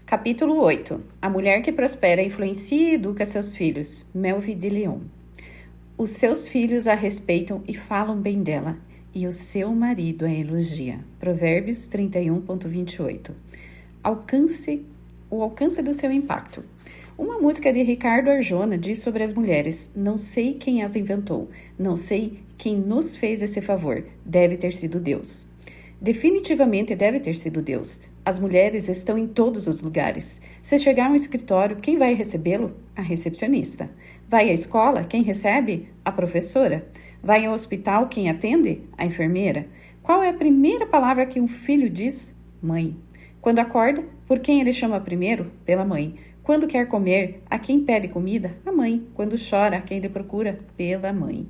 Capítulo 8. A mulher que prospera influencia e educa seus filhos. Melville de Leon. Os seus filhos a respeitam e falam bem dela, e o seu marido a elogia. Provérbios 31.28. O alcance do seu impacto. Uma música de Ricardo Arjona diz sobre as mulheres: não sei quem as inventou, não sei quem nos fez esse favor, deve ter sido Deus. Definitivamente deve ter sido Deus. As mulheres estão em todos os lugares. Se chegar a um escritório, quem vai recebê-lo? A recepcionista. Vai à escola? Quem recebe? A professora. Vai ao hospital? Quem atende? A enfermeira. Qual é a primeira palavra que um filho diz? Mãe. Quando acorda, por quem ele chama primeiro? Pela mãe. Quando quer comer, a quem pede comida? A mãe. Quando chora, a quem ele procura? Pela mãe.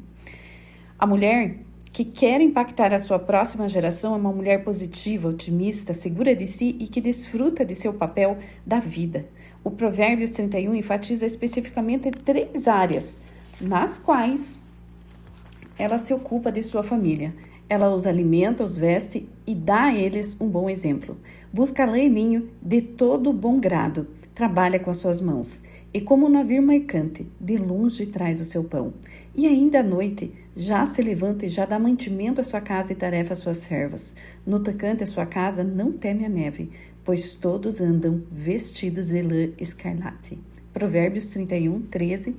A mulher que quer impactar a sua próxima geração é uma mulher positiva, otimista, segura de si e que desfruta de seu papel da vida. O Provérbios 31 enfatiza especificamente 3 áreas nas quais ela se ocupa de sua família. Ela os alimenta, os veste e dá a eles um bom exemplo. Busca lã e linho de todo bom grado, trabalha com as suas mãos. E como um navio mercante, de longe traz o seu pão. E ainda à noite, já se levanta e já dá mantimento à sua casa e tarefa às suas servas. No tocante à sua casa, não teme a neve, pois todos andam vestidos de lã escarlate. Provérbios 31.13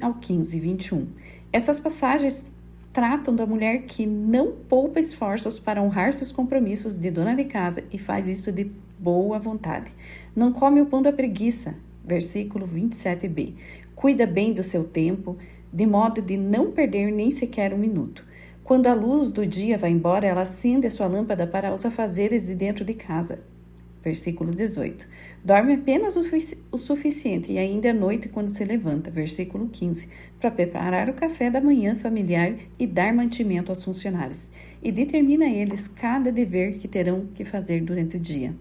ao 15:21. Essas passagens tratam da mulher que não poupa esforços para honrar seus compromissos de dona de casa e faz isso de boa vontade. Não come o pão da preguiça, versículo 27b. Cuida bem do seu tempo, de modo de não perder nem sequer um minuto. Quando a luz do dia vai embora, ela acende a sua lâmpada para os afazeres de dentro de casa. Versículo 18. Dorme apenas o suficiente e ainda é noite quando se levanta. Versículo 15. Para preparar o café da manhã familiar e dar mantimento aos funcionários. E determina a eles cada dever que terão que fazer durante o dia.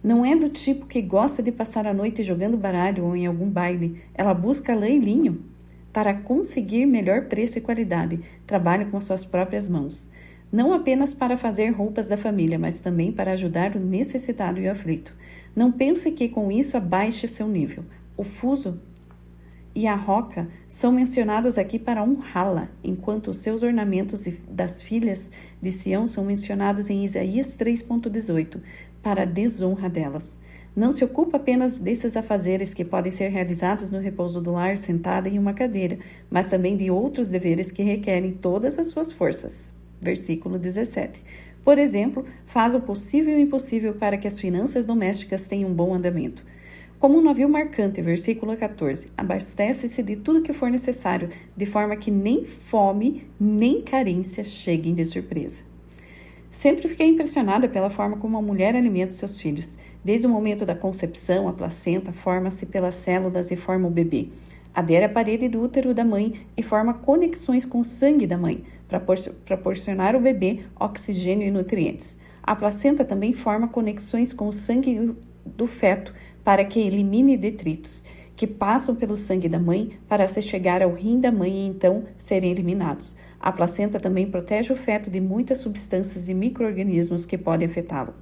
Não é do tipo que gosta de passar a noite jogando baralho ou em algum baile. Ela busca lã e linho para conseguir melhor preço e qualidade. Trabalha com as suas próprias mãos. Não apenas para fazer roupas da família, mas também para ajudar o necessitado e o aflito. Não pense que com isso abaixe seu nível. O fuso e a roca são mencionados aqui para honrá-la, enquanto os seus ornamentos das filhas de Sião são mencionados em Isaías 3.18, para a desonra delas. Não se ocupa apenas desses afazeres que podem ser realizados no repouso do lar, sentada em uma cadeira, mas também de outros deveres que requerem todas as suas forças. Versículo 17. Por exemplo, faz o possível e o impossível para que as finanças domésticas tenham um bom andamento. Como um navio mercante, versículo 14, abastece-se de tudo que for necessário, de forma que nem fome nem carência cheguem de surpresa. Sempre fiquei impressionada pela forma como a mulher alimenta seus filhos. Desde o momento da concepção, a placenta forma-se pelas células e forma o bebê. Adere à parede do útero da mãe e forma conexões com o sangue da mãe, para proporcionar ao bebê oxigênio e nutrientes. A placenta também forma conexões com o sangue do feto para que elimine detritos, que passam pelo sangue da mãe para se chegar ao rim da mãe e então serem eliminados. A placenta também protege o feto de muitas substâncias e micro-organismos que podem afetá-lo.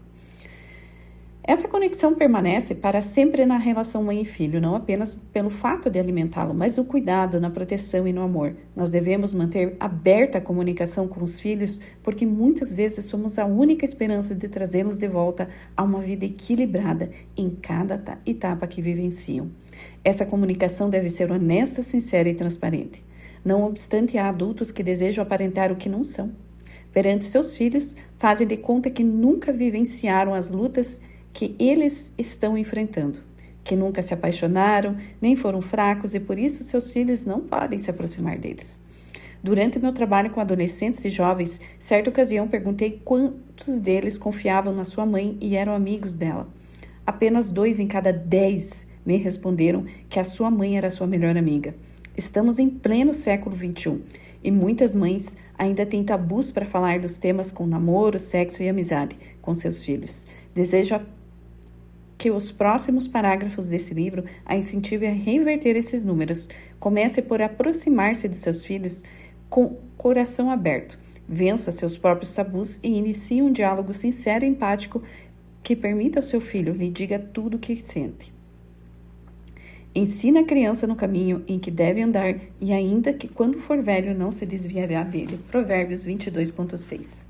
Essa conexão permanece para sempre na relação mãe e filho, não apenas pelo fato de alimentá-lo, mas no cuidado, na proteção e no amor. Nós devemos manter aberta a comunicação com os filhos, porque muitas vezes somos a única esperança de trazê-los de volta a uma vida equilibrada em cada etapa que vivenciam. Essa comunicação deve ser honesta, sincera e transparente. Não obstante, há adultos que desejam aparentar o que não são. Perante seus filhos, fazem de conta que nunca vivenciaram as lutas que eles estão enfrentando, que nunca se apaixonaram, nem foram fracos e por isso seus filhos não podem se aproximar deles. Durante o meu trabalho com adolescentes e jovens, certa ocasião perguntei quantos deles confiavam na sua mãe e eram amigos dela. Apenas 2 em cada 10 me responderam que a sua mãe era a sua melhor amiga. Estamos em pleno século XXI e muitas mães ainda têm tabus para falar dos temas com namoro, sexo e amizade com seus filhos. Desejo que os próximos parágrafos desse livro a incentive a reverter esses números. Comece por aproximar-se dos seus filhos com coração aberto. Vença seus próprios tabus e inicie um diálogo sincero e empático que permita ao seu filho lhe diga tudo o que sente. Ensina a criança no caminho em que deve andar, e ainda que quando for velho não se desviará dele. Provérbios 22.6.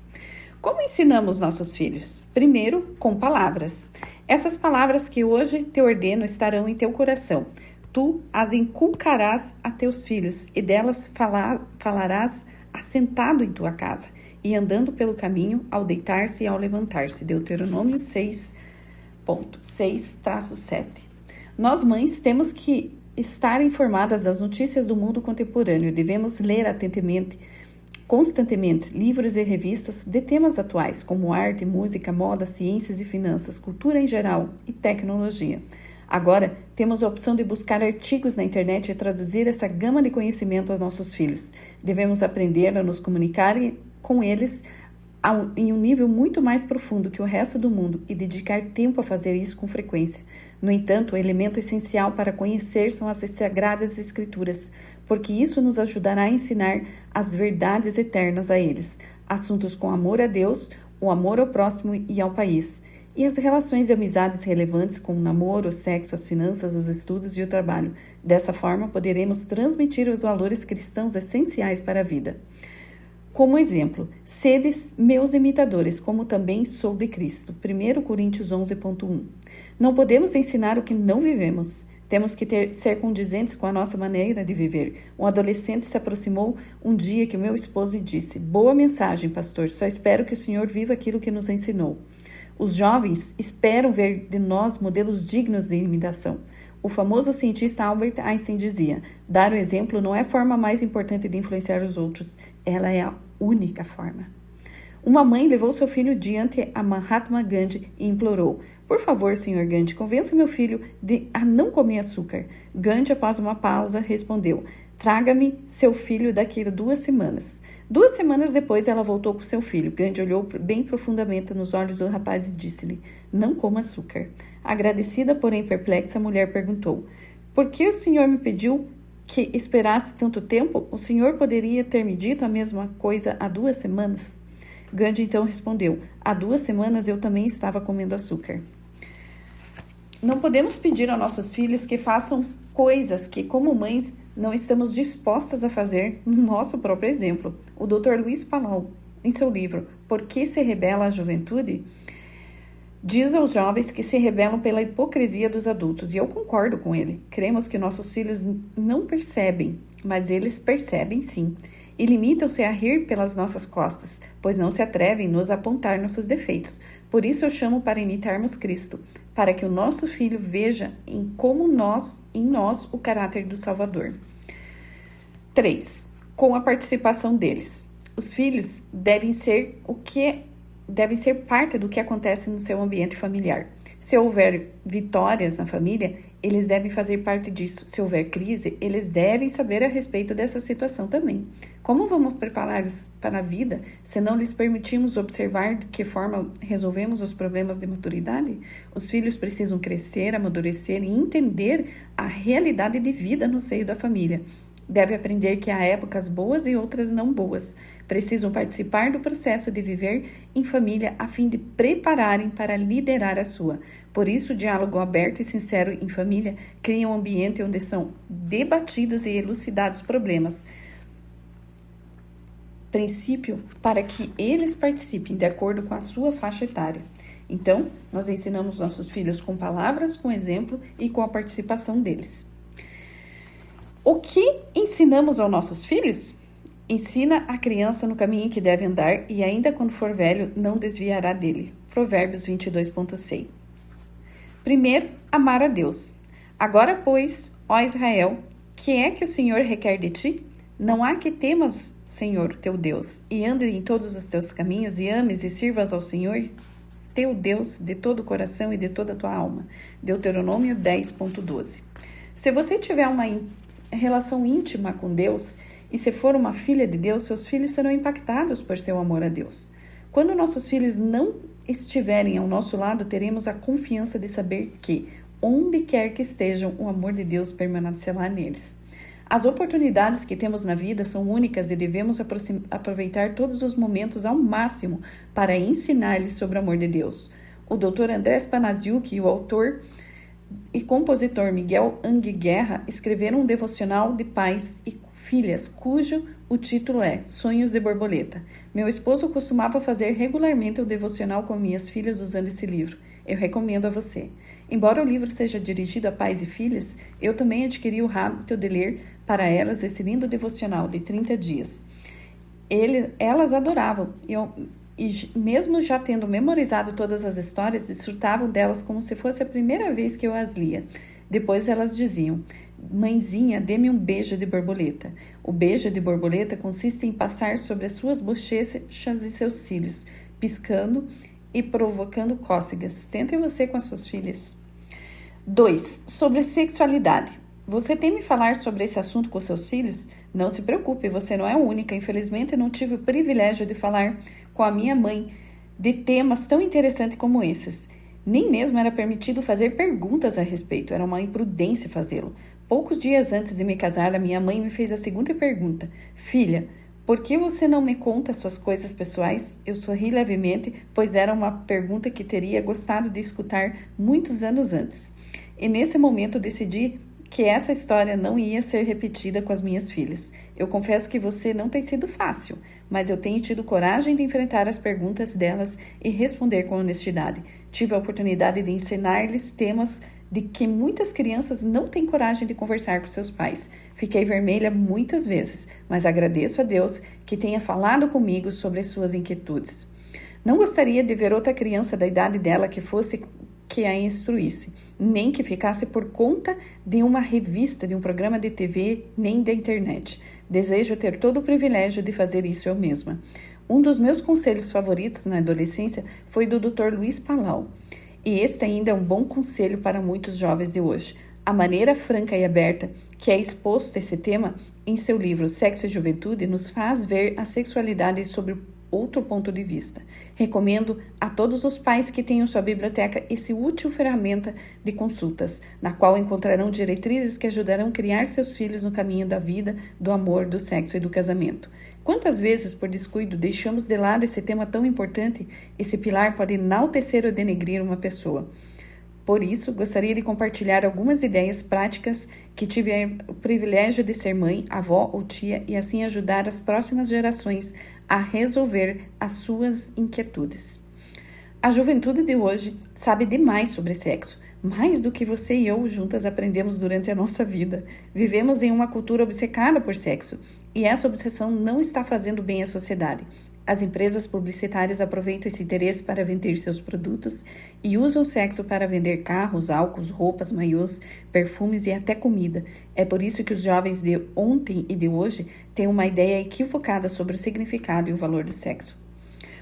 Como ensinamos nossos filhos? Primeiro, com palavras. Essas palavras que hoje te ordeno estarão em teu coração. Tu as inculcarás a teus filhos, e delas falarás assentado em tua casa, e andando pelo caminho, ao deitar-se e ao levantar-se. Deuteronômio 6.6-7. Nós, mães, temos que estar informadas das notícias do mundo contemporâneo. Devemos ler constantemente livros e revistas de temas atuais, como arte, música, moda, ciências e finanças, cultura em geral e tecnologia. Agora, temos a opção de buscar artigos na internet e traduzir essa gama de conhecimento aos nossos filhos. Devemos aprender a nos comunicar com eles em um nível muito mais profundo que o resto do mundo e dedicar tempo a fazer isso com frequência. No entanto, o elemento essencial para conhecer são as Sagradas Escrituras, porque isso nos ajudará a ensinar as verdades eternas a eles, assuntos com amor a Deus, o amor ao próximo e ao país, e as relações de amizades relevantes como o namoro, o sexo, as finanças, os estudos e o trabalho. Dessa forma, poderemos transmitir os valores cristãos essenciais para a vida. Como exemplo, sedes meus imitadores, como também sou de Cristo. 1 Coríntios 11.1. Não podemos ensinar o que não vivemos. Temos que ser condizentes com a nossa maneira de viver. Um adolescente se aproximou um dia que o meu esposo e disse: "Boa mensagem, pastor, só espero que o senhor viva aquilo que nos ensinou." Os jovens esperam ver de nós modelos dignos de imitação. O famoso cientista Albert Einstein dizia: dar o exemplo não é a forma mais importante de influenciar os outros, ela é a única forma. Uma mãe levou seu filho diante a Mahatma Gandhi e implorou: "Por favor, Sr. Gandhi, convença meu filho a não comer açúcar." Gandhi, após uma pausa, respondeu: "Traga-me seu filho daqui a 2 semanas." 2 semanas depois, ela voltou com seu filho. Gandhi olhou bem profundamente nos olhos do rapaz e disse-lhe: "Não coma açúcar." Agradecida, porém perplexa, a mulher perguntou: "Por que o senhor me pediu que esperasse tanto tempo? O senhor poderia ter me dito a mesma coisa há 2 semanas?" Gandhi então respondeu: "Há 2 semanas eu também estava comendo açúcar." Não podemos pedir aos nossos filhos que façam coisas que, como mães, não estamos dispostas a fazer no nosso próprio exemplo. O Dr. Luiz Palau, em seu livro Por que se rebela a juventude?, diz aos jovens que se rebelam pela hipocrisia dos adultos, e eu concordo com ele. Cremos que nossos filhos não percebem, mas eles percebem sim, e limitam-se a rir pelas nossas costas, pois não se atrevem a nos apontar nossos defeitos. Por isso eu chamo para imitarmos Cristo, para que o nosso filho veja em nós o caráter do Salvador. 3. Com a participação deles. Os filhos devem ser parte do que acontece no seu ambiente familiar. Se houver vitórias na família, eles devem fazer parte disso. Se houver crise, eles devem saber a respeito dessa situação também. Como vamos prepará-los para a vida se não lhes permitimos observar de que forma resolvemos os problemas de maturidade? Os filhos precisam crescer, amadurecer e entender a realidade de vida no seio da família. Deve aprender que há épocas boas e outras não boas. Precisam participar do processo de viver em família a fim de prepararem para liderar a sua. Por isso, o diálogo aberto e sincero em família cria um ambiente onde são debatidos e elucidados problemas. Princípio para que eles participem de acordo com a sua faixa etária. Então, nós ensinamos nossos filhos com palavras, com exemplo e com a participação deles. O que ensinamos aos nossos filhos? Ensina a criança no caminho em que deve andar e ainda quando for velho não desviará dele. Provérbios 22.6. Primeiro, amar a Deus. Agora, pois, ó Israel, que é que o Senhor requer de ti? Não há que temas, Senhor, teu Deus, e ande em todos os teus caminhos e ames e sirvas ao Senhor, teu Deus, de todo o coração e de toda a tua alma. Deuteronômio 10.12. Se você tiver uma relação íntima com Deus, e se for uma filha de Deus, seus filhos serão impactados por seu amor a Deus. Quando nossos filhos não estiverem ao nosso lado, teremos a confiança de saber que, onde quer que estejam, o amor de Deus permanecerá neles. As oportunidades que temos na vida são únicas e devemos aproveitar todos os momentos ao máximo para ensinar-lhes sobre o amor de Deus. o Dr. Andrés Panaziuk e o autor e compositor Miguel Angel Guerra escreveram um devocional de pais e filhas, cujo o título é Sonhos de Borboleta. Meu esposo costumava fazer regularmente o devocional com minhas filhas usando esse livro. Eu recomendo a você. Embora o livro seja dirigido a pais e filhas, eu também adquiri o hábito de ler para elas esse lindo devocional de 30 dias. Elas adoravam e mesmo já tendo memorizado todas as histórias, desfrutavam delas como se fosse a primeira vez que eu as lia. Depois elas diziam: mãezinha, dê-me um beijo de borboleta. O beijo de borboleta consiste em passar sobre as suas bochechas e seus cílios, piscando e provocando cócegas. Tentem você com as suas filhas. 2. Sobre sexualidade. Você teme falar sobre esse assunto com seus filhos? Não se preocupe, você não é a única. Infelizmente, não tive o privilégio de falar com a minha mãe de temas tão interessantes como esses. Nem mesmo era permitido fazer perguntas a respeito, era uma imprudência fazê-lo. Poucos dias antes de me casar, a minha mãe me fez a seguinte pergunta: Filha, por que você não me conta suas coisas pessoais? Eu sorri levemente, pois era uma pergunta que teria gostado de escutar muitos anos antes. E nesse momento decidi que essa história não ia ser repetida com as minhas filhas. Eu confesso que você não tem sido fácil, mas eu tenho tido coragem de enfrentar as perguntas delas e responder com honestidade. Tive a oportunidade de ensinar-lhes temas de que muitas crianças não têm coragem de conversar com seus pais. Fiquei vermelha muitas vezes, mas agradeço a Deus que tenha falado comigo sobre as suas inquietudes. Não gostaria de ver outra criança da idade dela que a instruísse, nem que ficasse por conta de uma revista, de um programa de TV, nem da internet. Desejo ter todo o privilégio de fazer isso eu mesma. Um dos meus conselhos favoritos na adolescência foi do Dr. Luiz Palau. E este ainda é um bom conselho para muitos jovens de hoje. A maneira franca e aberta que é exposto esse tema em seu livro Sexo e Juventude nos faz ver a sexualidade sob outro ponto de vista. Recomendo a todos os pais que tenham em sua biblioteca esse útil ferramenta de consultas, na qual encontrarão diretrizes que ajudarão a criar seus filhos no caminho da vida, do amor, do sexo e do casamento. Quantas vezes, por descuido, deixamos de lado esse tema tão importante? Esse pilar pode enaltecer ou denegrir uma pessoa. Por isso, gostaria de compartilhar algumas ideias práticas que tive o privilégio de ser mãe, avó ou tia e assim ajudar as próximas gerações a resolver as suas inquietudes. A juventude de hoje sabe demais sobre sexo, mais do que você e eu juntas aprendemos durante a nossa vida. Vivemos em uma cultura obcecada por sexo e essa obsessão não está fazendo bem à sociedade. As empresas publicitárias aproveitam esse interesse para vender seus produtos e usam o sexo para vender carros, álcools, roupas, maiôs, perfumes e até comida. É por isso que os jovens de ontem e de hoje têm uma ideia equivocada sobre o significado e o valor do sexo.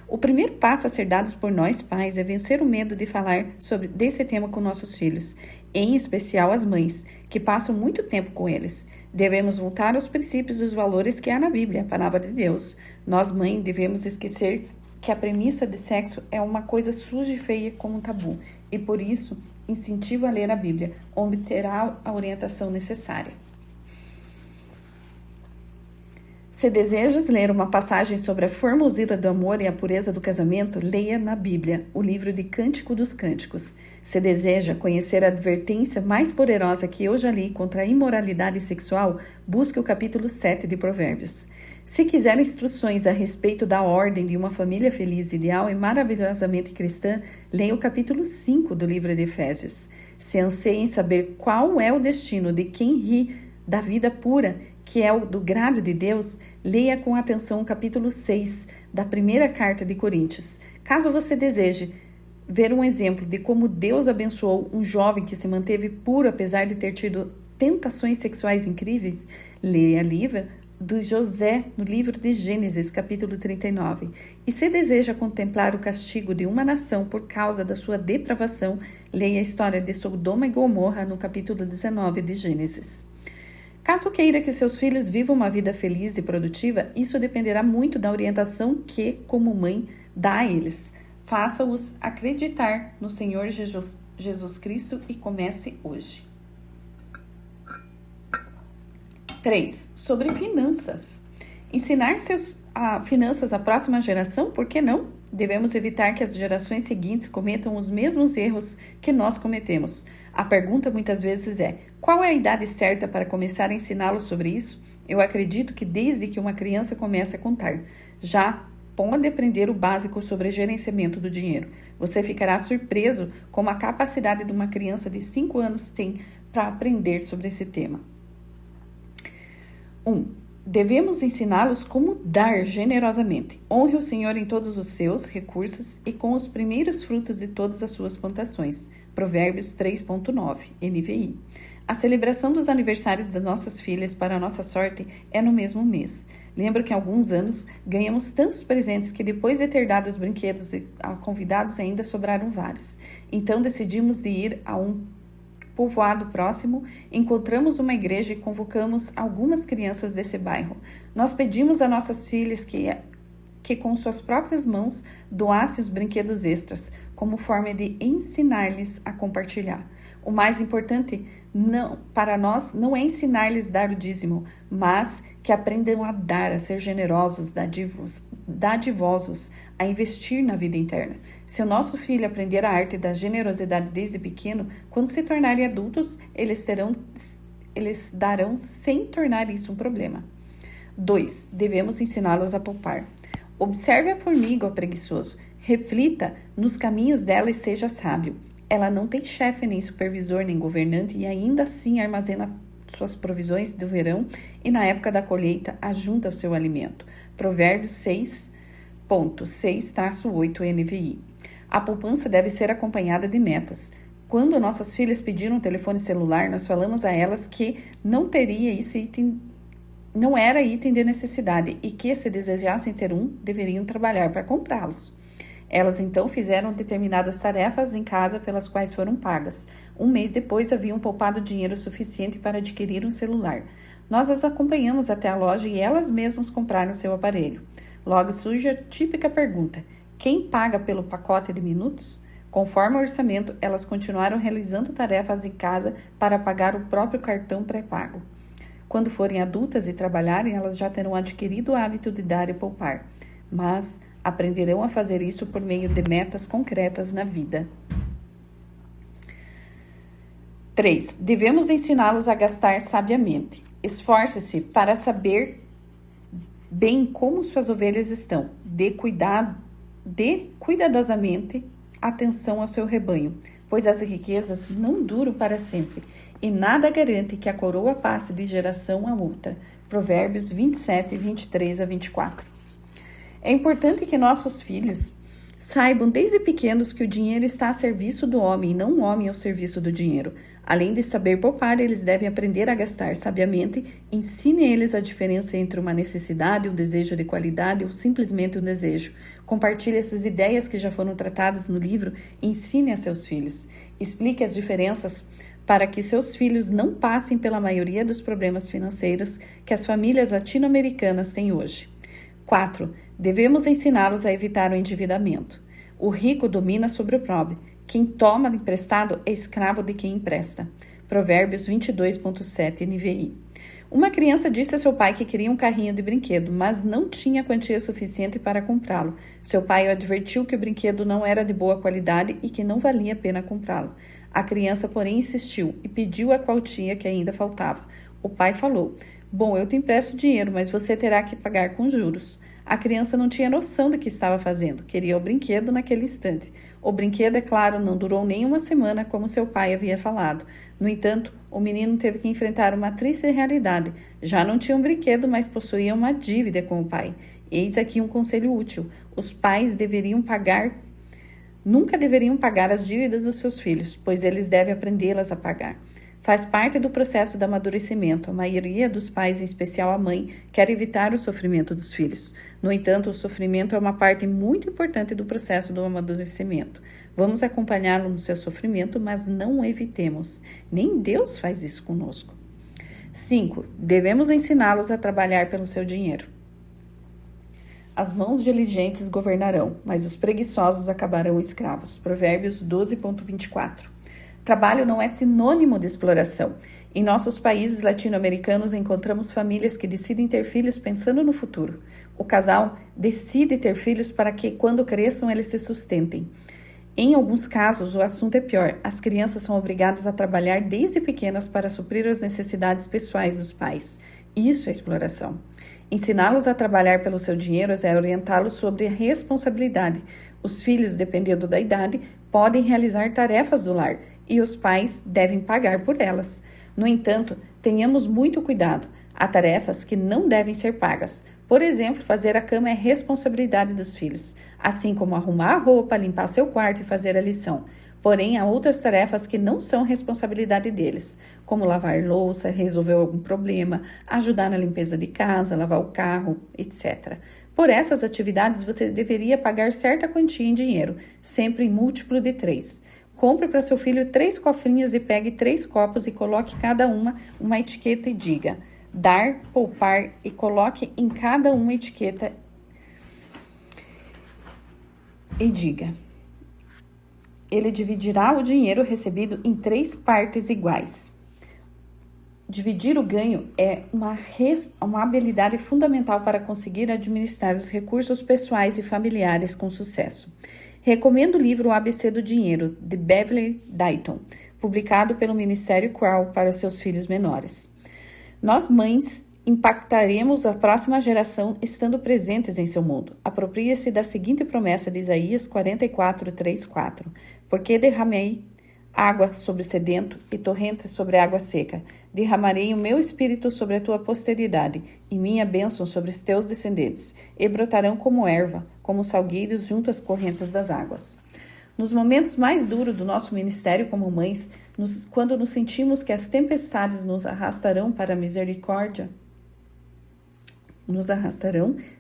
O primeiro passo a ser dado por nós pais é vencer o medo de falar desse tema com nossos filhos, em especial as mães, que passam muito tempo com eles. Devemos voltar aos princípios e os valores que há na Bíblia, a palavra de Deus. Nós, mães, devemos esquecer que a premissa de sexo é uma coisa suja e feia como um tabu, e por isso incentivo a ler a Bíblia, onde terá a orientação necessária. Se desejas ler uma passagem sobre a formosura do amor e a pureza do casamento, leia na Bíblia, o livro de Cântico dos Cânticos. Se deseja conhecer a advertência mais poderosa que eu já li contra a imoralidade sexual, busque o capítulo 7 de Provérbios. Se quiser instruções a respeito da ordem de uma família feliz, ideal e maravilhosamente cristã, leia o capítulo 5 do livro de Efésios. Se anseia em saber qual é o destino de quem ri da vida pura, que é o do grado de Deus, leia com atenção o capítulo 6 da primeira carta de Coríntios. Caso você deseje ver um exemplo de como Deus abençoou um jovem que se manteve puro apesar de ter tido tentações sexuais incríveis, leia o livro de José no livro de Gênesis, capítulo 39. E se deseja contemplar o castigo de uma nação por causa da sua depravação, leia a história de Sodoma e Gomorra no capítulo 19 de Gênesis. Caso queira que seus filhos vivam uma vida feliz e produtiva, isso dependerá muito da orientação que, como mãe, dá a eles. Faça-os acreditar no Senhor Jesus Cristo e comece hoje. 3. Sobre finanças. Ensinar finanças à próxima geração, por que não? Devemos evitar que as gerações seguintes cometam os mesmos erros que nós cometemos. A pergunta muitas vezes é: qual é a idade certa para começar a ensiná-los sobre isso? Eu acredito que desde que uma criança comece a contar, já pode aprender o básico sobre gerenciamento do dinheiro. Você ficará surpreso como a capacidade de uma criança de 5 anos tem para aprender sobre esse tema. 1. Devemos ensiná-los como dar generosamente. Honre o Senhor em todos os seus recursos e com os primeiros frutos de todas as suas plantações. Provérbios 3.9, NVI. A celebração dos aniversários das nossas filhas, para a nossa sorte, é no mesmo mês. Lembro que há alguns anos ganhamos tantos presentes que depois de ter dado os brinquedos a convidados ainda sobraram vários. Então decidimos de ir a um povoado próximo, encontramos uma igreja e convocamos algumas crianças desse bairro. Nós pedimos a nossas filhas que com suas próprias mãos doassem os brinquedos extras, como forma de ensinar-lhes a compartilhar. O mais importante para nós não é ensinar-lhes a dar o dízimo, mas que aprendam a dar, a ser generosos, dadivosos, a investir na vida interna. Se o nosso filho aprender a arte da generosidade desde pequeno, quando se tornarem adultos, eles darão sem tornar isso um problema. 2. Devemos ensiná-los a poupar. Observe a formiga, ó preguiçoso. Reflita nos caminhos dela e seja sábio. Ela não tem chefe, nem supervisor, nem governante e ainda assim armazena suas provisões do verão e na época da colheita ajunta o seu alimento. Provérbios 6.6-8 NVI. A poupança deve ser acompanhada de metas. Quando nossas filhas pediram um telefone celular, nós falamos a elas que não era item de necessidade e que, se desejassem ter um, deveriam trabalhar para comprá-los. Elas então fizeram determinadas tarefas em casa pelas quais foram pagas. Um mês depois haviam poupado dinheiro suficiente para adquirir um celular. Nós as acompanhamos até a loja e elas mesmas compraram seu aparelho. Logo surge a típica pergunta: quem paga pelo pacote de minutos? Conforme o orçamento, elas continuaram realizando tarefas em casa para pagar o próprio cartão pré-pago. Quando forem adultas e trabalharem, elas já terão adquirido o hábito de dar e poupar. Mas aprenderão a fazer isso por meio de metas concretas na vida. 3. Devemos ensiná-los a gastar sabiamente. Esforce-se para saber bem como suas ovelhas estão. Dê cuidadosamente atenção ao seu rebanho, pois as riquezas não duram para sempre, e nada garante que a coroa passe de geração a outra. Provérbios 27:23-24. É importante que nossos filhos saibam desde pequenos que o dinheiro está a serviço do homem e não o homem ao serviço do dinheiro. Além de saber poupar, eles devem aprender a gastar sabiamente. Ensine eles a diferença entre uma necessidade, um desejo de qualidade ou simplesmente um desejo. Compartilhe essas ideias que já foram tratadas no livro e ensine a seus filhos. Explique as diferenças para que seus filhos não passem pela maioria dos problemas financeiros que as famílias latino-americanas têm hoje. 4. Devemos ensiná-los a evitar o endividamento. O rico domina sobre o pobre. Quem toma emprestado é escravo de quem empresta. Provérbios 22.7 NVI. Uma criança disse a seu pai que queria um carrinho de brinquedo, mas não tinha quantia suficiente para comprá-lo. Seu pai o advertiu que o brinquedo não era de boa qualidade e que não valia a pena comprá-lo. A criança, porém, insistiu e pediu a quantia que ainda faltava. O pai falou: "Bom, eu te empresto dinheiro, mas você terá que pagar com juros." A criança não tinha noção do que estava fazendo. Queria o brinquedo naquele instante. O brinquedo, é claro, não durou nem uma semana, como seu pai havia falado. No entanto, o menino teve que enfrentar uma triste realidade. Já não tinha um brinquedo, mas possuía uma dívida com o pai. Eis aqui um conselho útil. Os pais nunca deveriam pagar as dívidas dos seus filhos, pois eles devem aprendê-las a pagar. Faz parte do processo do amadurecimento. A maioria dos pais, em especial a mãe, quer evitar o sofrimento dos filhos. No entanto, o sofrimento é uma parte muito importante do processo do amadurecimento. Vamos acompanhá-lo no seu sofrimento, mas não o evitemos. Nem Deus faz isso conosco. 5. Devemos ensiná-los a trabalhar pelo seu dinheiro. As mãos diligentes governarão, mas os preguiçosos acabarão escravos. Provérbios 12.24. Trabalho não é sinônimo de exploração. Em nossos países latino-americanos, encontramos famílias que decidem ter filhos pensando no futuro. O casal decide ter filhos para que, quando cresçam, eles se sustentem. Em alguns casos, o assunto é pior. As crianças são obrigadas a trabalhar desde pequenas para suprir as necessidades pessoais dos pais. Isso é exploração. Ensiná-los a trabalhar pelo seu dinheiro é orientá-los sobre a responsabilidade. Os filhos, dependendo da idade, podem realizar tarefas do lar e os pais devem pagar por elas. No entanto, tenhamos muito cuidado. Há tarefas que não devem ser pagas. Por exemplo, fazer a cama é responsabilidade dos filhos, assim como arrumar a roupa, limpar seu quarto e fazer a lição. Porém, há outras tarefas que não são responsabilidade deles, como lavar louça, resolver algum problema, ajudar na limpeza de casa, lavar o carro, etc. Por essas atividades, você deveria pagar certa quantia em dinheiro, sempre em múltiplo de 3. Compre para seu filho 3 cofrinhos e pegue 3 copos e coloque cada uma etiqueta e diga: dar, poupar, e coloque em cada uma etiqueta e diga: ele dividirá o dinheiro recebido em 3 partes iguais. Dividir o ganho é uma habilidade fundamental para conseguir administrar os recursos pessoais e familiares com sucesso. Recomendo o livro O ABC do Dinheiro, de Beverly Dayton, publicado pelo Ministério Crow para seus filhos menores. Nós, mães, impactaremos a próxima geração estando presentes em seu mundo. Aproprie-se da seguinte promessa de Isaías 44:3-4. Porque derramei água sobre o sedento e torrentes sobre a água seca. Derramarei o meu espírito sobre a tua posteridade e minha bênção sobre os teus descendentes. E brotarão como erva, como salgueiros junto às correntes das águas. Nos momentos mais duros do nosso ministério como mães, quando nos sentimos que as tempestades nos arrastarão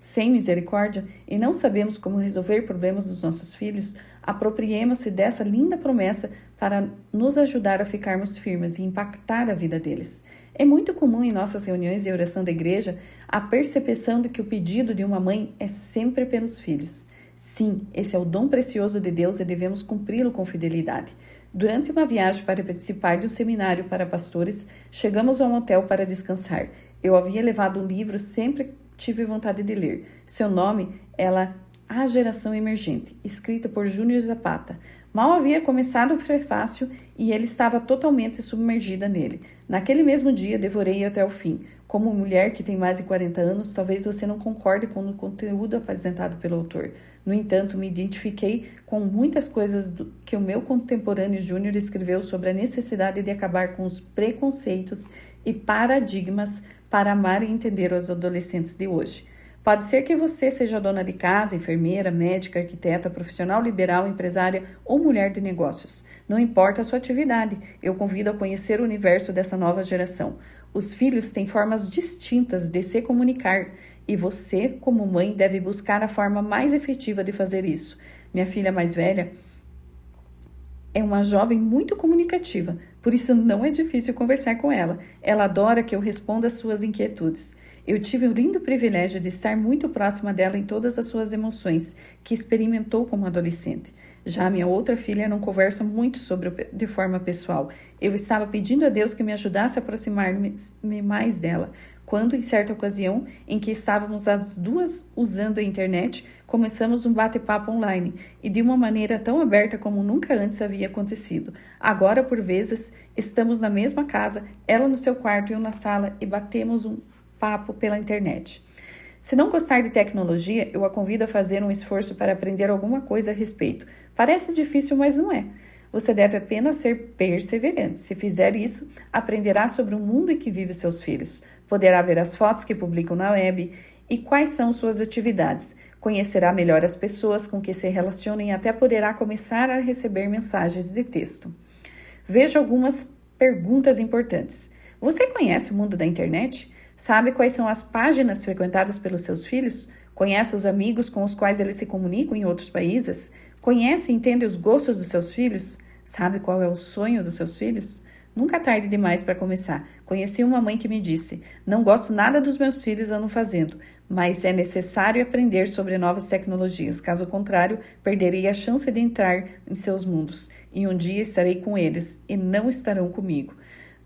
sem misericórdia e não sabemos como resolver problemas dos nossos filhos, apropriemos-se dessa linda promessa para nos ajudar a ficarmos firmes e impactar a vida deles. É muito comum em nossas reuniões de oração da igreja a percepção de que o pedido de uma mãe é sempre pelos filhos. Sim, esse é o dom precioso de Deus e devemos cumpri-lo com fidelidade. Durante uma viagem para participar de um seminário para pastores, chegamos a um hotel para descansar. Eu havia levado um livro, sempre tive vontade de ler. Seu nome era A Geração Emergente, escrita por Júnior Zapata. Mal havia começado o prefácio e ele estava totalmente submergida nele. Naquele mesmo dia, devorei até o fim. Como mulher que tem mais de 40 anos, talvez você não concorde com o conteúdo apresentado pelo autor. No entanto, me identifiquei com muitas coisas que o meu contemporâneo Júnior escreveu sobre a necessidade de acabar com os preconceitos e paradigmas para amar e entender os adolescentes de hoje. Pode ser que você seja dona de casa, enfermeira, médica, arquiteta, profissional liberal, empresária ou mulher de negócios. Não importa a sua atividade, eu convido a conhecer o universo dessa nova geração. Os filhos têm formas distintas de se comunicar e você, como mãe, deve buscar a forma mais efetiva de fazer isso. Minha filha mais velha é uma jovem muito comunicativa, por isso não é difícil conversar com ela. Ela adora que eu responda às suas inquietudes. Eu tive o lindo privilégio de estar muito próxima dela em todas as suas emoções que experimentou como adolescente. Já minha outra filha não conversa muito de forma pessoal. Eu estava pedindo a Deus que me ajudasse a aproximar-me mais dela, quando, em certa ocasião, em que estávamos as duas usando a internet, começamos um bate-papo online, e de uma maneira tão aberta como nunca antes havia acontecido. Agora, por vezes, estamos na mesma casa, ela no seu quarto e eu na sala, e batemos um papo pela internet. Se não gostar de tecnologia, eu a convido a fazer um esforço para aprender alguma coisa a respeito. Parece difícil, mas não é. Você deve apenas ser perseverante. Se fizer isso, aprenderá sobre o mundo em que vivem seus filhos. Poderá ver as fotos que publicam na web e quais são suas atividades. Conhecerá melhor as pessoas com que se relacionam e até poderá começar a receber mensagens de texto. Veja algumas perguntas importantes. Você conhece o mundo da internet? Sabe quais são as páginas frequentadas pelos seus filhos? Conhece os amigos com os quais eles se comunicam em outros países? Conhece e entende os gostos dos seus filhos? Sabe qual é o sonho dos seus filhos? Nunca é tarde demais para começar. Conheci uma mãe que me disse: não gosto nada dos meus filhos andam fazendo, mas é necessário aprender sobre novas tecnologias. Caso contrário, perderei a chance de entrar em seus mundos. E um dia estarei com eles e não estarão comigo.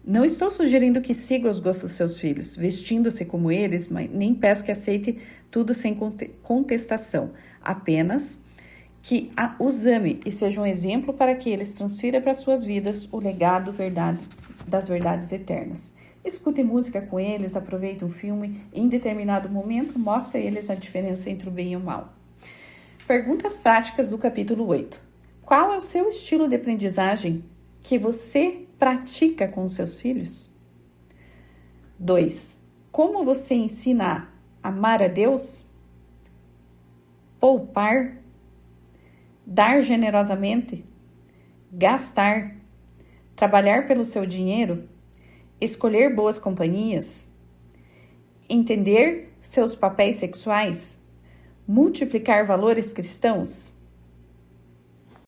Não estou sugerindo que siga os gostos dos seus filhos, vestindo-se como eles, mas nem peço que aceite tudo sem contestação. Apenas que os ame e seja um exemplo para que eles transfiram para suas vidas o legado das verdades eternas. Escute música com eles, aproveite um filme e em determinado momento mostre a eles a diferença entre o bem e o mal. Perguntas práticas do capítulo 8. Qual é o seu estilo de aprendizagem que você pratica com os seus filhos? 2. Como você ensina a amar a Deus? Poupar? Dar generosamente? Gastar? Trabalhar pelo seu dinheiro? Escolher boas companhias? Entender seus papéis sexuais? Multiplicar valores cristãos?